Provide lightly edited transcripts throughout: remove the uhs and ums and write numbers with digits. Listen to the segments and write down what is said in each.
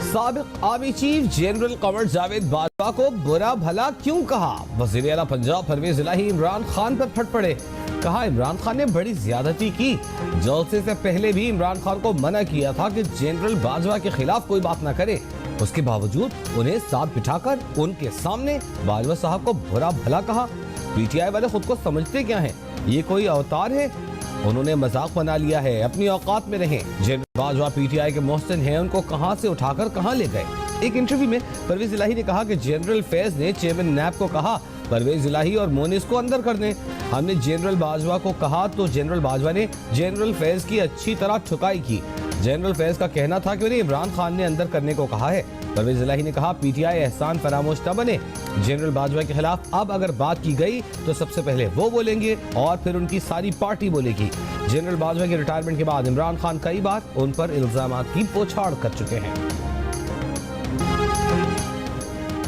साबिक army chief general Qamar Javed Bajwa को बुरा भला क्यों कहा? वज़ीर आला पंजाब परवेज इलाही इमरान खान पर फट पड़े। कहा इमरान खान ने बड़ी ज्यादती की। जलसे से पहले भी इमरान खान को मना किया था कि जनरल बाजवा के खिलाफ कोई बात ना करे। उसके बावजूद उन्हें साथ बिठाकर उनके सामने बाजवा साहब को बुरा भला कहा। पीटीआई वाले खुद को समझते क्या हैं? ये कोई अवतार है? उन्होंने मजाक बना लिया है। अपनी औकात में रहें। जनरल बाजवा पीटीआई के मोहसिन हैं, उनको कहां से उठाकर कहां ले गए? एक इंटरव्यू में परवेज इलाही ने कहा कि जनरल फैज ने चेयरमैन नैब को कहा परवेज इलाही और मोनिस को अंदर कर दें। हमने जनरल बाजवा को कहा तो जनरल बाजवा ने जनरल फैज की अच्छी तरह ठुकाई की। जनरल फैज का कहना था कि उन्हें इमरान खान ने अंदर करने को कहा है। परवेज इलाही ने कहा पीटीआई एहसान फरामोश न बने। जनरल बाजवा के खिलाफ अब अगर बात की गई तो सबसे पहले वो बोलेंगे और फिर उनकी सारी पार्टी बोलेगी। जनरल बाजवा के रिटायरमेंट के बाद इमरान खान कई बार उन पर इल्जामात की पोछाड़ कर चुके हैं।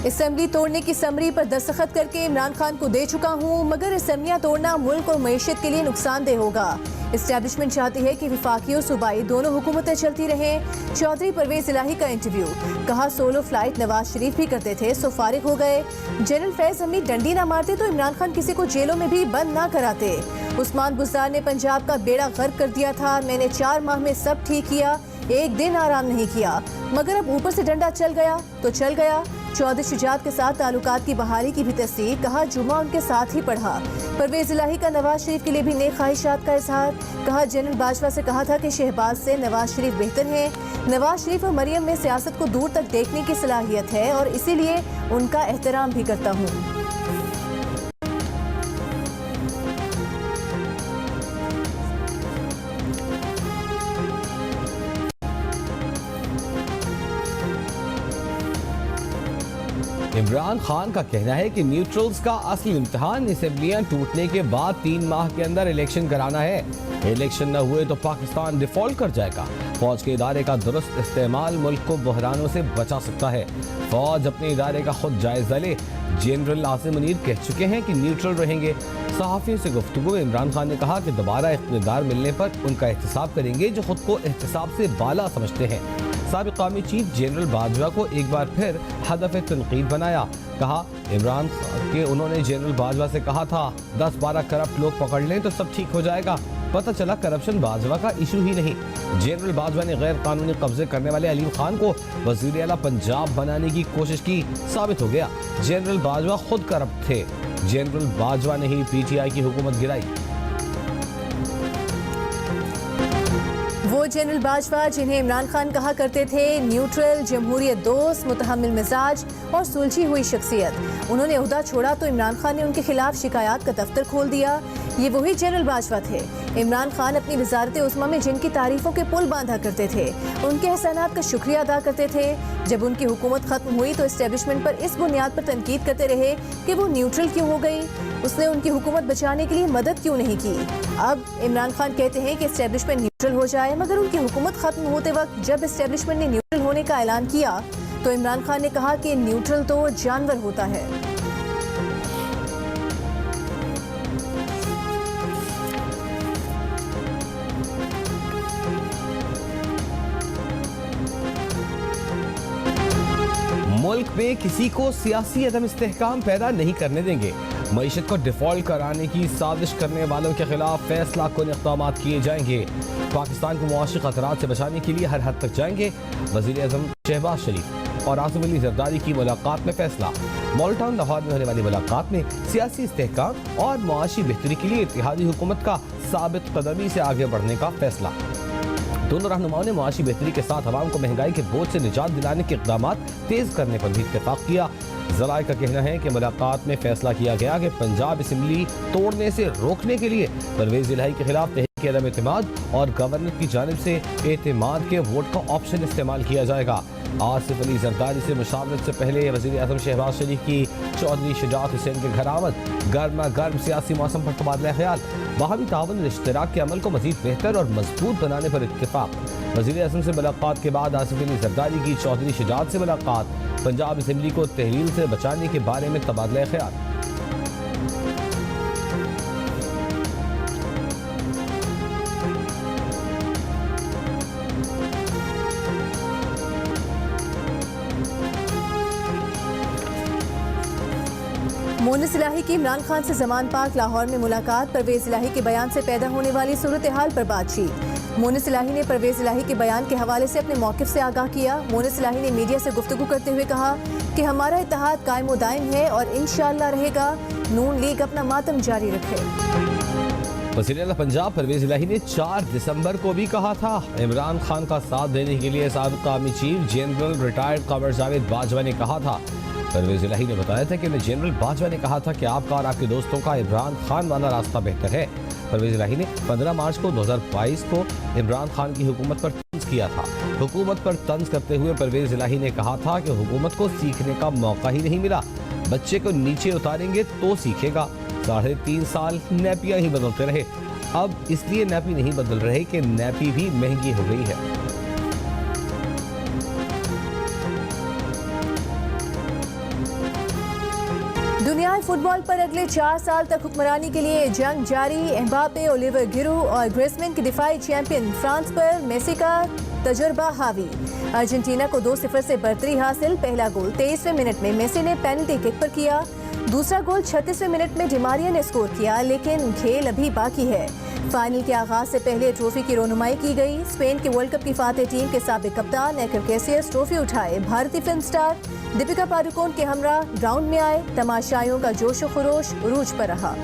असेंबली तोड़ने की समरी पर दस्तखत करके इमरान खान को दे चुका हूं, मगर असेंबलियां तोड़ना मुल्क और मईशत के लिए नुकसानदेह होगा। एस्टैब्लिशमेंट चाहती है कि विफाकी और सूबाई दोनों हुकूमतें चलती रहें। चौधरी परवेज इलाही का इंटरव्यू। कहा सोलो फ्लाइट नवाज शरीफ भी करते थे सो फारिग हो गए। जनरल फैज अम्मी डंडी ना मारते तो इमरान खान किसी को जेलों में भी बंद ना कराते। उस्मान बुज़दार ने पंजाब का बेड़ा गर्क कर दिया था। मैंने 4 माह में सब ठीक किया, एक दिन आराम नहीं किया, मगर अब ऊपर से डंडा चल गया तो चल गया। चौधरी शुजात के साथ ताल्लुकात की बहाली की भी तस्दीक। कहा जुमा उनके साथ ही पढ़ा। परवेज इलाही का नवाज शरीफ के लिए भी नेक ख्वाहिशात का इजहार। कहा जनरल बाजवा से कहा था कि शहबाज से नवाज शरीफ बेहतर है। नवाज शरीफ और मरियम में सियासत को दूर तक देखने की सलाहियत है और इसीलिए उनका एहतराम भी करता हूँ। इमरान खान का कहना है कि न्यूट्रल्स का असली इम्तिहान असेंबलियां टूटने के बाद 3 माह के अंदर इलेक्शन कराना है। इलेक्शन न हुए तो पाकिस्तान डिफॉल्ट कर जाएगा। फौज के इदारे का दुरुस्त इस्तेमाल मुल्क को बहरानों से बचा सकता है। फौज अपने इदारे का खुद जायजा ले। जनरल आसिम मुनीर कह चुके हैं कि न्यूट्रल रहेंगे। सहाफ़ियों से गुफ्तगू में इमरान खान ने कहा कि दोबारा इख्तियार मिलने पर उनका एहतसाब करेंगे जो खुद को एहतसाब से बाला समझते हैं। साबिक आर्मी चीफ जनरल बाजवा को एक बार फिर हदफ तनकीद बनाया। कहा इमरान के उन्होंने जनरल बाजवा से कहा था 10-12 करप्ट लोग पकड़ लें तो सब ठीक हो जाएगा। पता चला करप्शन बाजवा का इशू ही नहीं। जनरल बाजवा ने गैर कानूनी कब्जे करने वाले अलीम खान को वज़ीर आला पंजाब बनाने की कोशिश की, साबित हो गया जनरल बाजवा खुद करप्ट थे। जनरल बाजवा ने ही पीटीआई की हुकूमत गिराई। वो जनरल बाजवा जिन्हें इमरान खान कहा करते थे न्यूट्रल, जमहूरियत दोस्त, मुतहम्मिल मिजाज और सुलझी हुई शख्सियत। उन्होंने ओहदा छोड़ा तो इमरान खान ने उनके खिलाफ शिकायत का दफ्तर खोल दिया। ये वही जनरल बाजवा थे। इमरान खान अपनी वजारत उस्मा में जिनकी तारीफों के पुल बांधा करते थे, उनके एहसानात का शुक्रिया अदा करते थे। जब उनकी हुकूमत खत्म हुई तो एस्टेब्लिशमेंट पर इस बुनियाद पर तनकीद करते रहे कि वो न्यूट्रल क्यों हो गई, उसने उनकी हुकूमत बचाने के लिए मदद क्यों नहीं की। अब इमरान खान कहते हैं कि एस्टेब्लिशमेंट न्यूट्रल हो जाए, मगर उनकी हुकूमत खत्म होते वक्त जब एस्टेब्लिशमेंट ने न्यूट्रल होने का ऐलान किया तो इमरान खान ने कहा कि न्यूट्रल तो जानवर होता है। मुल्क में किसी को सियासी अदम इस्तेहकाम पैदा नहीं करने देंगे। मईशत को डिफॉल्ट कराने की साजिश करने वालों के खिलाफ फैसला कुन इक़दाम किए जाएंगे। पाकिस्तान को मुआशी खतरात से बचाने के लिए हर हद तक जाएंगे। वज़ीर आज़म शहबाज शरीफ और आसिफ अली जरदारी की मुलाकात में फैसला। मॉडल टाउन लाहौर में होने वाली मुलाकात में सियासी इस्तेहकाम और मुआशी बेहतरी के लिए इत्तेहादी हुकूमत का साबित कदमी से आगे बढ़ने का फैसला। दोनों रहनुमाओं ने मुआशी बेहतरी के साथ अवाम को महंगाई के बोझ से निजात दिलाने के इक़दाम तेज करने पर भी इत्तेफाक किया। ज़राए का कहना है कि मुलाकात में फैसला किया गया कि पंजाब असेंबली तोड़ने से रोकने के लिए परवेज इलाही के खिलाफ तहरीक अदम एतमाद और गवर्नर की जानिब से एतमाद के वोट का ऑप्शन इस्तेमाल किया जाएगा। आसिफ अली जरदारी से मुशावरत से पहले वज़ीर आज़म शहबाज शरीफ की चौधरी शुजात हुसैन के घर आमद। गर्मा गर्म सियासी मौसम पर तबादला ख्याल। बाहमी ताउन और इश्तराक के अमल को मज़ीद बेहतर और मजबूत बनाने पर इत्तेफाक। वज़ीर आज़म से मुलाकात के बाद आसिफ अली जरदारी की चौधरी शुजात से मुलाकात। पंजाब असेंबली को तहरील से बचाने के बारे में तबादला ख्याल। मोनिस इलाही की इमरान खान से जमान पाक लाहौर में मुलाकात, परवेज इलाही के बयान से पैदा होने वाली सूरत हाल पर बातचीत। मोनिस इलाही ने परवेज इलाही के बयान के हवाले से अपने मौक़िफ़ से आगाह किया। मोनिस इलाही ने मीडिया से गुफ्तगू करते हुए कहा कि हमारा इत्तेहाद कायम व दायम है और इंशाअल्लाह रहेगा। नून लीग अपना मातम जारी रखे। वज़ीर-ए-आला पंजाब परवेज इलाही ने 4 दिसंबर को भी कहा था इमरान खान का साथ देने के लिए साबिक़ army chief general retired Qamar Javed Bajwa ने कहा था। परवेज इलाही ने बताया था कि जनरल बाजवा ने कहा था कि आपका और आपके दोस्तों का इमरान खान वाला रास्ता बेहतर है। परवेज इलाही ने 15 मार्च को 2022 को इमरान खान की हुकूमत पर तंज किया था। हुकूमत पर तंज करते हुए परवेज इलाही ने कहा था कि हुकूमत को सीखने का मौका ही नहीं मिला, बच्चे को नीचे उतारेंगे तो सीखेगा। 3.5 साल नैपियाँ ही बदलते रहे, अब इसलिए नैपी नहीं बदल रहे कि नैपी भी महंगी हो गई है। दुनियाई फुटबॉल पर अगले 4 साल तक हुक्मरानी के लिए जंग जारी। एम्बापे, ओलिवर गिरू और ग्रिजमान के दिफाई चैंपियन फ्रांस पर मेसी का तजुर्बा हावी। अर्जेंटीना को 2-0 से बढ़तरी हासिल। पहला गोल 23वें मिनट में मेसी ने पेनल्टी किक पर किया। दूसरा गोल 36वें मिनट में डिमारिया ने स्कोर किया, लेकिन खेल अभी बाकी है। फाइनल के आगाज से पहले ट्रॉफी की रोनुमाई की गई। स्पेन के वर्ल्ड कप की फातेह टीम के साबिक कप्तान इकर कैसियस ट्रॉफी उठाए। भारतीय फिल्म स्टार दीपिका पादुकोण के हमरा ग्राउंड में आए। तमाशाइयों का जोश व खरोश उरूज पर रहा।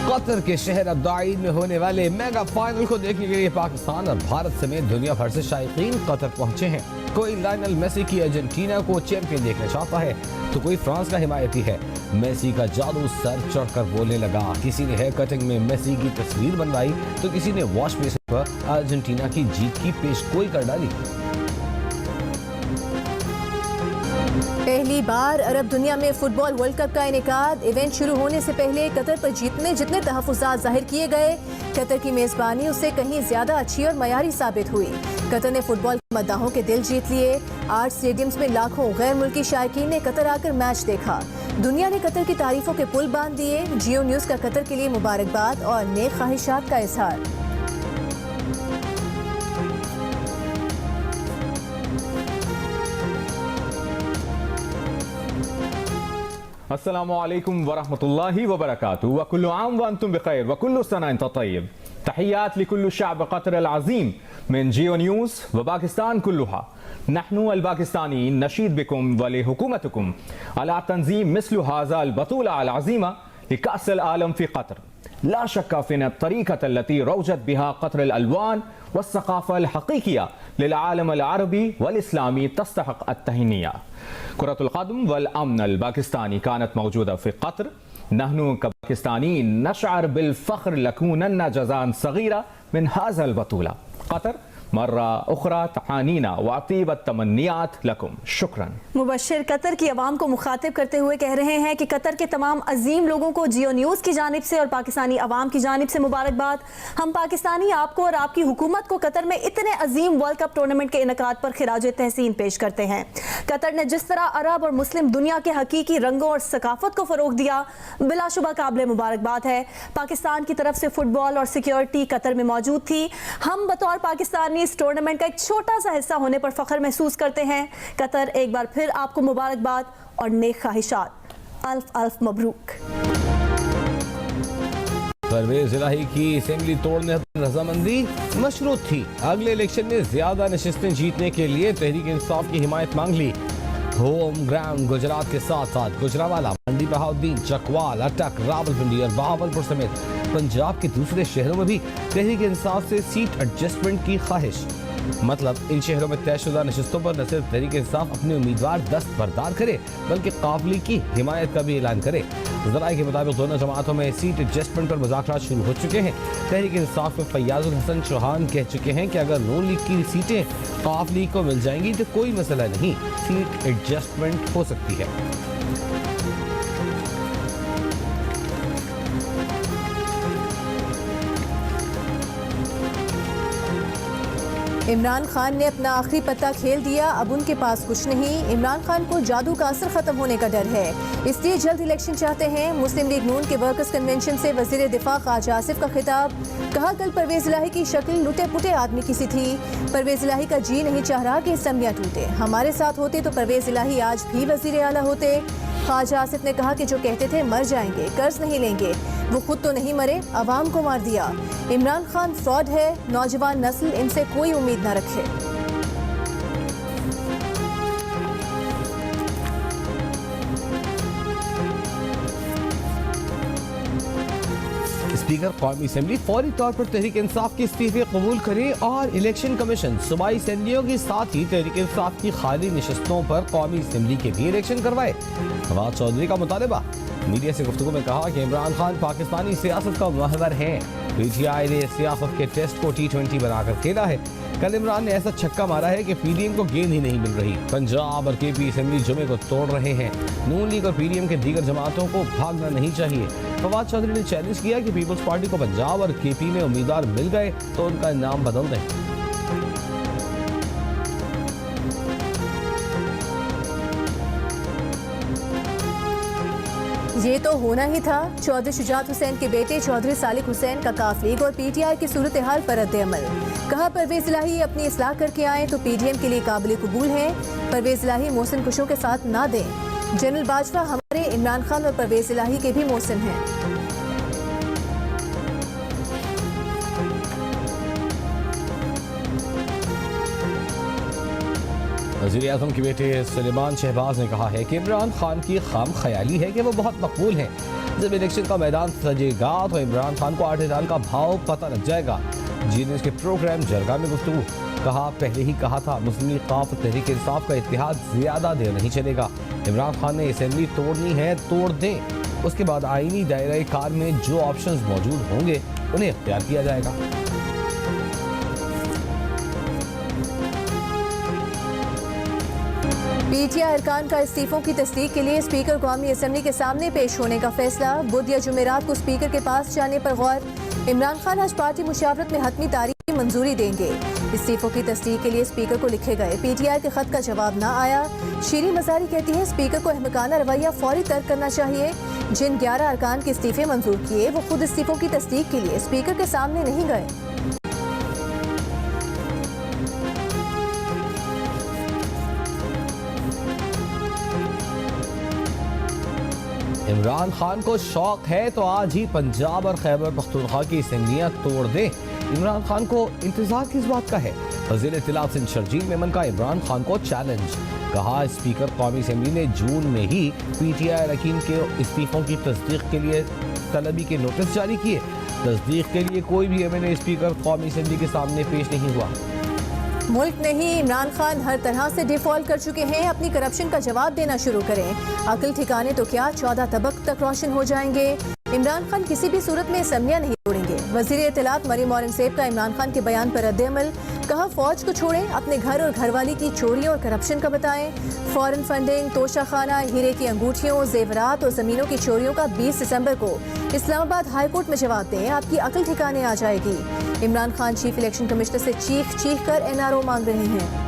कतर के शहर अब्दाईद में होने वाले मेगा फाइनल को देखने के लिए पाकिस्तान और भारत समेत दुनिया भर से शायकीन कतर पहुंचे हैं। कोई लायनल मेसी की अर्जेंटीना को चैंपियन देखना चाहता है तो कोई फ्रांस का हिमायती है। मेसी का जादू सर चढ़कर बोलने लगा। किसी ने हेयर कटिंग में मेसी की तस्वीर बनवाई तो किसी ने वॉश बेसिन पर अर्जेंटीना की जीत की पेशगोई कर डाली। पहली बार अरब दुनिया में फुटबॉल वर्ल्ड कप का इनेकाद। इवेंट शुरू होने से पहले कतर पर जितने तहफ़्फ़ुज़ात जाहिर किए गए, कतर की मेज़बानी उससे कहीं ज़्यादा अच्छी और मयारी साबित हुई। कतर ने फुटबॉल के मद्दाहों के दिल जीत लिए। 8 स्टेडियम्स में लाखों गैर मुल्की शायकीन ने कतर आकर मैच देखा। दुनिया ने कतर की तारीफों के पुल बांध दिए। जियो न्यूज़ का कतर के लिए मुबारकबाद और नेक ख्वाहिशात का इजहार। अस्सलामु अलैकुम वरहमतुल्लाहि वबरकातुहू व कुल्लु आम व अंतुम बिखैर व कुल्लु सना अंत तय्यब। तहियात लिकुल्लु शअब क़तर अल अज़ीम मिन जियो न्यूज़ व पाकिस्तान कुल्लुहा। नहनु अल पाकिस्तानीन नशीद बिकुम व लिहुकूमतिकुम अला तंज़ीम मिस्लु हाज़ा अल बतूला अल अज़ीमा लिकअस अल आलम फ़ी क़तर। ला शक्का फ़िन तरीक़त अल्लती रौजत बिहा क़तर अल अलवान व सक़ाफ़ा अल हक़ीक़िया लिल आलम अल अरबी वल इस्लामी तस्तहक़ अत-तहनिया। कुरतुल क़दम वल अमन अल पाकिस्तानी कानत मौजूदा फ़ी क़तर। नहनु पाकिस्तानीन नशअर बिल फ़ख्र लकूनन्ना जज़ान सग़ीरा मिन हाज़ा अल बतूला। क़तर मर्रा उखरा तहानीना वातीबत तमन्नियात लकुम। शुक्रन। मुबश्शिर कतर की आवाम को मुखातिब करते हुए कह रहे हैं कि कतर के तमाम अजीम लोगों को जियो न्यूज़ की जानिब से और पाकिस्तानी आवाम की जानिब से मुबारकबाद। हम पाकिस्तानी आपको और आपकी हुकूमत को कतर में इतने अजीम वर्ल्ड कप टूर्नामेंट के इनकाद पर खिराज तहसीन पेश करते हैं। कतर ने जिस तरह अरब और मुस्लिम दुनिया के हकीकी रंगों और सकाफत को फ़रोग दिया, बिलाशुबा काबिल मुबारकबाद है। पाकिस्तान की तरफ से फुटबॉल और सिक्योरिटी कतर में मौजूद थी। हम बतौर पाकिस्तानी इस टूर्नामेंट का एक छोटा सा हिस्सा होने पर फख्र महसूस करते हैं। कतर एक बार फिर आपको मुबारकबाद और नेक ख्वाहिशात। अल्फ अल्फ मबरूक। परवेज इलाही की असेंबली तोड़ने पर रजामंदी मशरूत थी। अगले इलेक्शन में ज्यादा नशिस्तें जीतने के लिए तहरीक इंसाफ की हिमायत मांग ली। होम ग्राउंड गुजरात के साथ साथ गुजरावाला, मंडी बहाउद्दीन, चकवाल, अटक, रावलपिंडी और बहावलपुर समेत पंजाब के दूसरे शहरों में भी तहरीक इंसाफ से सीट एडजस्टमेंट की ख्वाहिश। मतलब इन शहरों में तयशुदा नशिस्तों पर न सिर्फ तहरीक इंसाफ अपने उम्मीदवार दस्तबरदार करे बल्कि काफिले की हिमायत का भी ऐलान करे। ज़राए के मुताबिक दोनों जमातों में सीट एडजस्टमेंट पर मुज़ाकरात शुरू हो चुके हैं। तहरीक इंसाफ में फैयाजुल हसन चौहान कह चुके हैं कि अगर नून लीग की सीटें काफिले को मिल जाएंगी तो कोई मसला नहीं, सीट एडजस्टमेंट हो सकती है। इमरान खान ने अपना आखिरी पत्ता खेल दिया, अब उनके पास कुछ नहीं। इमरान खान को जादू का असर खत्म होने का डर है, इसलिए जल्द इलेक्शन चाहते हैं। मुस्लिम लीग नून के वर्कर्स कन्वेंशन से वजीर दिफा ख्वाजा आसिफ का खिताब। कहा, कल परवेज इलाही की शक्ल लुटे पुटे आदमी की सी थी। परवेज इलाही का जी नहीं चाह रहा कि असम्बलियाँ टूटे। हमारे साथ होते तो परवेज इलाही आज भी वजीर आला होते। ख्वाजा आसिफ ने कहा कि जो कहते थे मर जाएंगे, कर्ज नहीं लेंगे, वो खुद तो नहीं मरे, अवाम को मार दिया। इमरान खान फ्रॉड है, नौजवान नस्ल इनसे कोई उम्मीद न रखे। स्पीकर कौमी असेंबली फौरी तौर पर तहरीक इंसाफ के इस्तीफे कबूल करे और इलेक्शन कमीशन सूबाई असेंबलियों के साथ ही तहरीक इंसाफ की खाली नशस्तों पर कौमी असेंबली के भी इलेक्शन करवाए। नवाज चौधरी का मुतालबा। मीडिया से गुफ्तगू में कहा कि इमरान खान पाकिस्तानी सियासत का महवर है। पीटीआई ने सियासत के टेस्ट को T20 बनाकर खेला है। कल इमरान ने ऐसा छक्का मारा है कि पीडीएम को गेंद ही नहीं मिल रही। पंजाब और केपी असेंबली जुमे को तोड़ रहे हैं। नून लीग और पीडीएम के दीगर जमातों को भागना नहीं चाहिए। नवाज चौधरी ने चैलेंज किया कि पीपल्स पार्टी को पंजाब और केपी में उम्मीदवार मिल गए तो उनका नाम बदल दें। ये तो होना ही था। चौधरी शुजात हुसैन के बेटे चौधरी सालिक हुसैन का काफ लीग और पीटीआई की सूरत हाल पर रद्द-ए-अमल। कहा, परवेज इलाही अपनी इस्लाह करके आए तो पीडीएम के लिए काबिल कबूल है। परवेज इलाही मोहसिन कुशों के साथ ना दें। जनरल बाजवा हमारे, इमरान खान और परवेज इलाही के भी मोहसिन हैं। वज़ीर आज़म के बेटे सुलेमान शहबाज ने कहा है कि इमरान खान की खाम ख्याली है कि वो बहुत मकबूल हैं। जब इलेक्शन का मैदान सजेगा तो इमरान खान को 8 दाल का भाव पता लग जाएगा। जीएनएस के प्रोग्राम जरगा में गुफ्तगू। कहा, पहले ही कहा था मुस्लिम लीग और तहरीक इंसाफ का इत्तेहाद ज्यादा देर नहीं चलेगा। इमरान खान ने असेंबली तोड़नी है, तोड़ दें। उसके बाद आईनी दायरे कार में जो ऑप्शंस मौजूद होंगे उन्हें इख्तियार किया जाएगा। पीटीआई अरकान का इस्तीफों की तस्दीक के लिए स्पीकर कौमी असेंबली के सामने पेश होने का फैसला। बुध या जुमेरात को स्पीकर के पास जाने पर गौर। इमरान खान आज पार्टी मुशावरत में हतमी तारीख की मंजूरी देंगे। इस्तीफों की तस्दीक के लिए स्पीकर को लिखे गए पीटीआई के खत का जवाब न आया। शीरी मजारी कहती है, स्पीकर को अहमकाना रवैया फौरी तर्क करना चाहिए। जिन 11 अरकान के इस्तीफे मंजूर किए वो खुद इस्तीफों की तस्दीक के लिए स्पीकर के सामने नहीं गए। इमरान खान को शौक है तो आज ही पंजाब और खैबर पख्तूनख्वा की असेंबलियां तोड़ दें। इमरान खान को इंतजार किस बात का है? वज़ीर इत्तलात सिंध शरजील मेमन का इमरान खान को चैलेंज। कहा, स्पीकर कौमी असेंबली ने जून में ही पीटीआई अरकान के इस्तीफों की तस्दीक के लिए तलबी के नोटिस जारी किए। तस्दीक के लिए कोई भी एमएनए स्पीकर कौमी असेंबली के सामने पेश नहीं हुआ। मुल्क नहीं, इमरान खान हर तरह से डिफॉल्ट कर चुके हैं। अपनी करप्शन का जवाब देना शुरू करें। अकल ठिकाने तो क्या 14 तबक तक रोशन हो जाएंगे। इमरान खान किसी भी सूरत में असम्बलियां नहीं तोड़ेंगे। वज़ीर इत्तलात मरीम औरंगज़ेब का इमरान खान के बयान पर रद्द-ए-अमल। कहा, फौज को छोड़ें, अपने घर और घरवाली की चोरियों और करप्शन का बताएं। फॉरेन फंडिंग, तोशाखाना, हीरे की अंगूठियों, जेवरात और जमीनों की चोरियों का 20 दिसंबर को इस्लामाबाद हाई कोर्ट में जवाब दें। आपकी अकल ठिकाने आ जाएगी। Imran Khan chief election commissioner से चीख चीख कर एनआरओ मांग रहे हैं।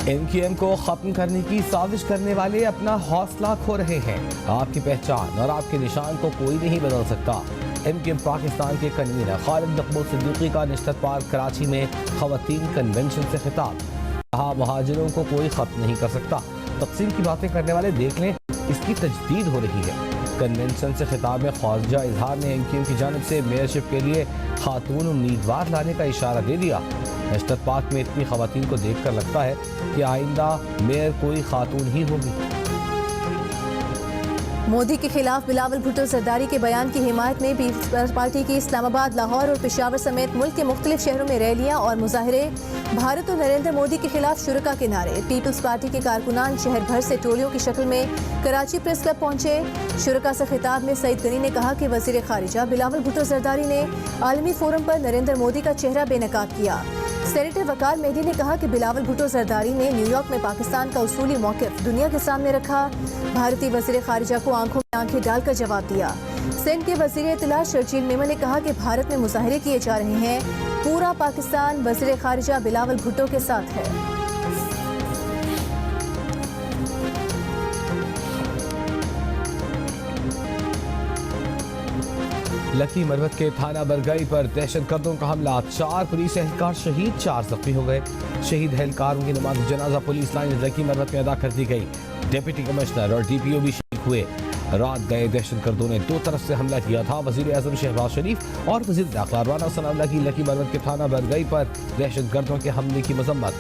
एमक्यूएम को खत्म करने की साजिश करने वाले अपना हौसला खो रहे हैं। आपकी पहचान और आपके निशान को कोई नहीं बदल सकता। एमक्यूएम पाकिस्तान के कन्वीनर खालिद मकबूल सिद्दीकी का निश्चित पार्क कराची में खवातीन कन्वेंशन से खिताब। कहा, महाजिरों को कोई खत्म नहीं कर सकता। तकसीम की बातें करने वाले देख लें, इसकी तजदीद हो रही है। कन्वेंशन से खिताब में ख्वाजा इजहार ने एमक्यूएम की जानिब से मेयरशिप के लिए खातून उम्मीदवार लाने का इशारा दे दिया। नेशनल पार्क में इतनी खवातीन को देखकर लगता है कि आइंदा मेयर कोई खातून ही होगी। मोदी के खिलाफ बिलावल भुट्टो जरदारी के बयान की हिमायत में पीपल्स पार्टी की इस्लामाबाद, लाहौर और पेशावर समेत मुल्क के मुख्तलिफ शहरों में रैलियां और मुजाहरे। भारत और नरेंद्र मोदी के खिलाफ शुरका के नारे। पीपल्स पार्टी के कारकुनान शहर भर से टोलियों की शक्ल में कराची प्रेस क्लब पहुंचे। शुरका से खिताब में सईद गनी ने कहा कि वजीर खारिजा बिलावल भुट्टो जरदारी ने आलमी फोरम पर नरेंद्र मोदी का चेहरा बेनकाब किया। सेनेटर वकार मेहदी ने कहा कि बिलावल भुट्टो जरदारी ने न्यूयॉर्क में पाकिस्तान का उसूली मौक़िफ़ दुनिया के सामने रखा। भारतीय वज़ीर ख़ारिजा को आंखों में आंखें डालकर जवाब दिया। सिंध के वज़ीर इत्तला शर्जील मेमन ने कहा कि भारत में मुजाहरे किए जा रहे हैं, पूरा पाकिस्तान वज़ीर खारिजा बिलावल भुट्टो के साथ है। लकी मरवत के थाना बरगई पर दहशतगर्दों का हमला, 4 पुलिस एहलकार शहीद, 4 जख्मी हो गए। शहीद एहलकारों की नमाज जनाजा पुलिस लाइन लकी मरवत में अदा कर दी गई। डिप्टी कमिश्नर और DPO भी शहीद हुए। रात गए दहशतगर्दों ने 2 तरफ से हमला किया था। वज़ीर आज़म शहबाज शरीफ और वज़ीर दाखिला राना सनाउल्लाह की लकी मरवत के थाना बरगई पर दहशतगर्दों के हमले की मजम्मत।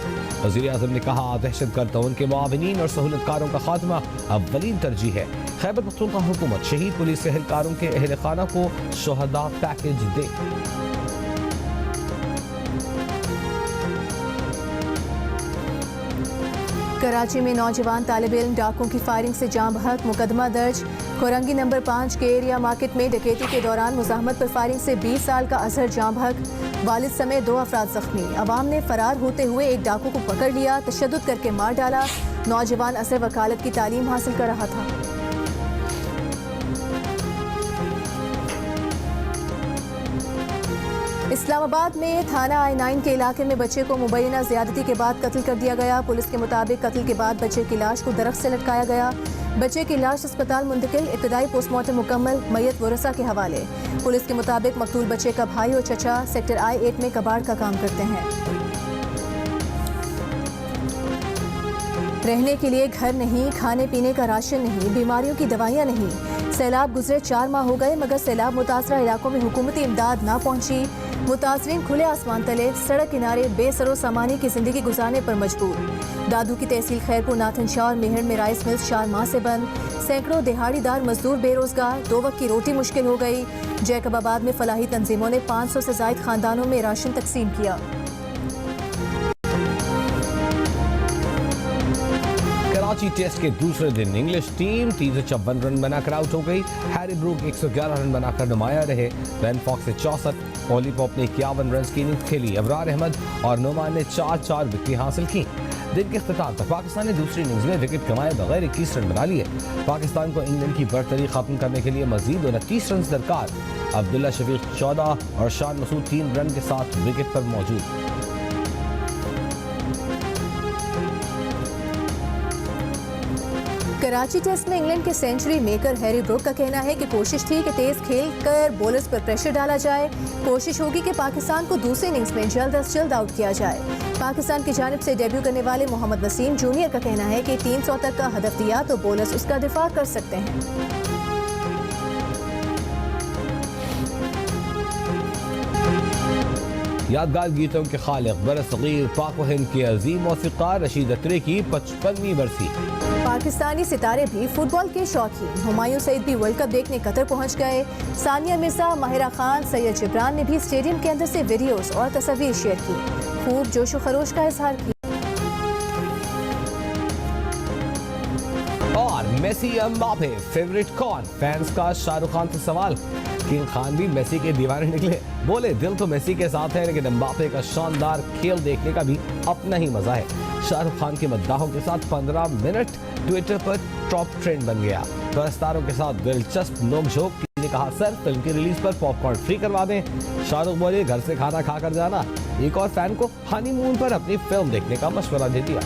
वज़ीर आज़म ने कहा, दहशतगर्द उनके मुआविनीन और सहूलतकारों का खात्मा अव्वलीन तरजीह है। खैबर पख्तूनख्वा हुकूमत शहीद पुलिस एहलकारों के अहल खाना को शोहदा पैकेज दे। कराची में नौजवान तालिब इल्म डाकुओं की फायरिंग से जाँ बहक, मुकदमा दर्ज। कोरंगी नंबर 5 के एरिया मार्केट में डकैती के दौरान मुज़ाहमत पर फायरिंग से 20 साल का अजहर जाँ बहक, वालिद समेत 2 अफराद जख्मी। अवाम ने फरार होते हुए एक डाकू को पकड़ लिया, तशद्दुद करके मार डाला। नौजवान अजहर वकालत की तालीम हासिल कर रहा था। इस्लामाबाद में थाना I9 के इलाके में बच्चे को मुबैना ज़्यादती के बाद कत्ल कर दिया गया। पुलिस के मुताबिक कत्ल के बाद बच्चे की लाश को दरख्त से लटकाया गया। बच्चे की लाश अस्पताल मुंतकिल, इब्तदाई पोस्टमार्टम मुकम्मल, मय्यत वरसा के हवाले। पुलिस के मुताबिक मकतूल बच्चे का भाई और चचा सेक्टर I8 में कबाड़ का काम करते हैं। रहने के लिए घर नहीं, खाने पीने का राशन नहीं, बीमारियों की दवाइयाँ नहीं। सैलाब गुजरे 4 माह हो गए मगर सैलाब मुतासरा इलाकों में हुकूमती इमदाद ना पहुँची। मुतासरीन खुले आसमान तले सड़क किनारे बेसरो सामानी की जिंदगी गुजारने पर मजबूर। दादू की तहसील खैरपुर, नाथन शाह और मेहर में राइस मिल्स 4 माह से बंद। सैकड़ों दिहाड़ीदार मजदूर बेरोजगार, 2 वक्त की रोटी मुश्किल हो गई। जैकबाबाद में फलाही तंजीमों ने 500 से जायद खानदानों में राशन तकसीम किया। कराची टेस्ट के दूसरे दिन इंग्लिश टीम 354 रन बनाकर आउट हो गई। हैरी ब्रूक 111 रन बनाकर नुमाया रहे। बेन फॉक्स ने 64, ओली पॉप ने 51 रन की इनिंग्स खेली। अबरार अहमद और नोमान ने 4-4 विकेट हासिल की। दिन के इख्तिताम तक पाकिस्तान ने दूसरी इनिंग्स में विकेट कमाए बगैर 21 रन बना लिए। पाकिस्तान को इंग्लैंड की बरतरी खत्म करने के लिए मजीद 29 रन दरकार। अब्दुल्ला शफीक 14 और शान मसूद 3 रन के साथ विकेट पर मौजूद। कराची टेस्ट में इंग्लैंड के सेंचुरी मेकर हैरी ब्रूक का कहना है कि कोशिश थी कि तेज खेल कर बॉलर्स पर प्रेशर डाला जाए। कोशिश होगी कि पाकिस्तान को दूसरी इनिंग्स में जल्द अज जल्द आउट किया जाए। पाकिस्तान की जानिब से डेब्यू करने वाले मोहम्मद वसीम जूनियर का कहना है कि 300 तक का हदफ दिया तो बॉलर्स उसका दिफा कर सकते हैं। यादगार गीतों के खालिक बरसगीर पाक व हिंद के अजीम मौसीक़ार रशीद अत्रे की 55वीं बरसी। पाकिस्तानी सितारे भी फुटबॉल के शौकीन। हुमायूं सईद भी वर्ल्ड कप देखने कतर पहुंच गए। सानिया मिर्जा, माहिरा खान, सैयद जिब्रान ने भी स्टेडियम के अंदर से वीडियोस और तस्वीर शेयर की, खूब जोशो खरोश का इजहार किया। और मेसी एम्बापे फेवरेट कौन? फैंस का शाहरुख खान से सवाल। किंग खान भी मेसी के दीवाने निकले, बोले दिल तो मेसी के साथ है लेकिन एम्बापे का शानदार खेल देखने का भी अपना ही मजा है। शाहरुख खान के मद्दाहों के साथ 15 मिनट ट्विटर पर टॉप ट्रेंड बन गया। परस्तारों के साथ दिलचस्प नोकझोंक ने कहा, सर फिल्म की रिलीज पर पॉपकॉर्न फ्री करवा दें। शाहरुख बोले घर से खाना खाकर जाना। एक और फैन को हनीमून पर अपनी फिल्म देखने का मशवरा दे दिया।